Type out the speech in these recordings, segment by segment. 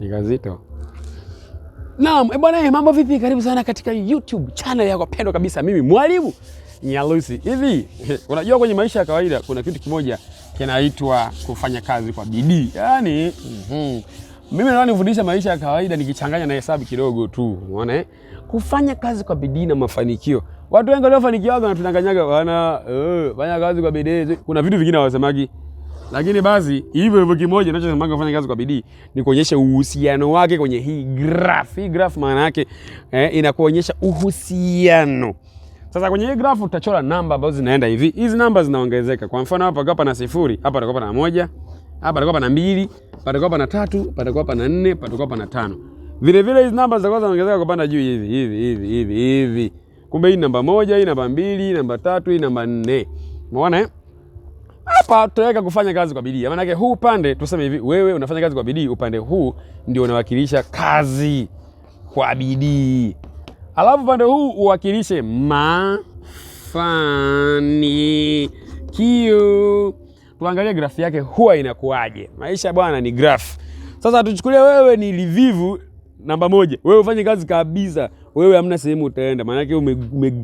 Ni kazito. Naam, bwana, mambo vipi? Karibu sana katika YouTube channel yako pendwa kabisa. Mimi Mwalimu Nyalusi. Hivi, unajua kwenye maisha ya kawaida kuna kitu kimoja kinaitwa kufanya kazi kwa bidii. Yaani, mimi naona nifundisha maisha ya kawaida nikichanganya na hesabu kidogo tu. Unaona kufanya kazi kwa bidii na mafanikio. Watu wengi waliofanikiwa wanatudanganyaga bwana, fanya kazi kwa bidii. Kuna vitu vingine hawasemagi. Lakini basi hivyo kimoja ninachosema kufanya kazi kwa bidii ni kuonyesha uhusiano wake kwenye hii graph. Hii graph maana yake inakuonyesha uhusiano. Sasa kwenye hii graph utachora namba ambazo zinaenda hivi. Hizi namba zinaongezeka. Kwa mfano hapa pana 0, hapa patakuwa pana 1, hapa patakuwa pana 2, patakuwa pana 3, patakuwa pana 4, patakuwa pana 5. Vile vile hizi namba zitakuwa zinaongezeka kupanda juu hivi. Kumbe hii namba 1, hii namba 2, hii namba 3, hii namba 4. Umeona hapa tutaweka kufanya kazi kwa bidii. Maana yake huu upande tuseme hivi, wewe unafanya kazi kwa bidii, upande huu ndio unawakilisha kazi kwa bidii. Alafu upande huu uwakilishe mafanikio. Tuangalie grafu yake huwa inakuaje. Maisha bwana ni grafu. Sasa tuchukulie wewe ni livivu namba 1. Wewe ufanye kazi kabisa. Wewe hamna sehemu utaenda. Maana yake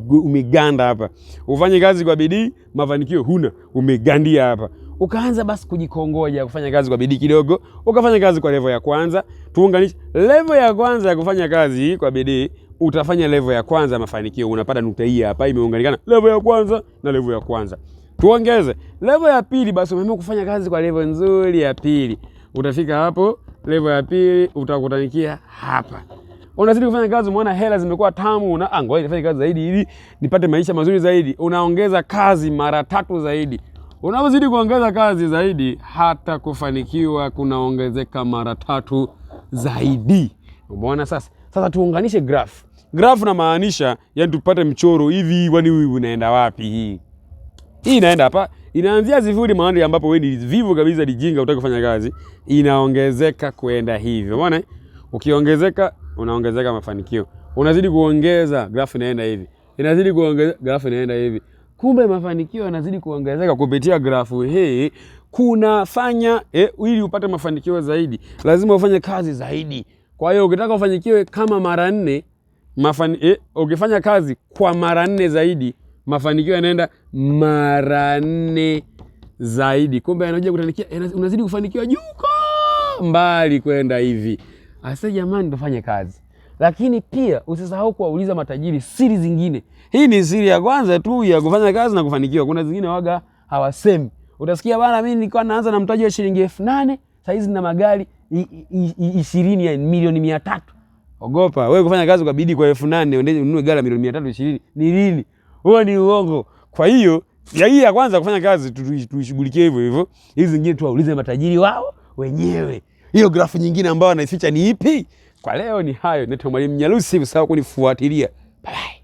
umeganda hapa. Ufanye kazi kwa bidii, mafanikio huna. Umegandia hapa. Ukaanza basi kujikongoja kufanya kazi kwa bidii kidogo. Ukafanya kazi kwa level ya kwanza. Tuunganishe level ya kwanza ya kufanya kazi kwa bidii. Utafanya level ya kwanza mafanikio. Unapata nukta hii hapa imeunganikana level ya kwanza na level ya kwanza. Tuongeze level ya pili, basi umeamua kufanya kazi kwa level nzuri ya pili. Utafika hapo level ya pili, utakutanikia hapa. Unazidi kufanya kazi, umeona hela zimekuwa tamu, ngoja nifanye kazi zaidi ili nipate maisha mazuri zaidi. Unaongeza kazi mara 3 zaidi. Unapozidi kuongeza kazi zaidi, hata kufanikiwa kunaongezeka mara 3 zaidi. Umeona sasa? Sasa tuunganishe graph. Graph na maanisha, yani tupate mchoro hivi, wani unaenda wapi hii? Hii inaenda hapa, inaanzia 0 mahali ambapo wewe ni vivu kabisa, dijinga utaki kufanya kazi, inaongezeka kwenda hivi. Umeona? Ukiongezeka unaongezeka mafanikio. Unazidi kuongeza, grafu inaenda hivi. Inazidi kuongeza, grafu inaenda hivi. Kumbe mafanikio yanazidi kuongezeka kupitia grafu hii. Kunafanya ili upate mafanikio zaidi, lazima ufanye kazi zaidi. Kwa hiyo ukitaka ufanikiwe kama mara 4, ukifanya kazi kwa mara 4 zaidi, mafanikio yanaenda mara 4 zaidi. Kumbe yanakuja kutanikia, unazidi kufanikiwa juu mbali kwenda hivi. Asa jamani, tufanye kazi. Lakini pia usisahau kuwauliza matajiri siri zingine. Hii ni siri ya kwanza tu ya kufanya kazi na kufanikiwa. Kuna zingine waga hawasemi. Utasikia bana, mimi nilikuwa naanza na mtaji wa shilingi 8,000, sasa hizi na magari 20 ya milioni 300. Ogopa, wewe kufanya kazi kwa bidii kwa 8,000 ununue gari milioni 320 ni lini? Huo ni uongo. Kwa hiyo, hii ya kwanza kufanya kazi tuishughulikie hivyo. Hizi zingine tuwaulize matajiri wao wenyewe. Hiyo grafu nyingine ambayo anaificha ni ipi? Kwa leo ni hayo. Naitwa Mwalimu Nyalusi, usahau kunifuatilia. Bye bye.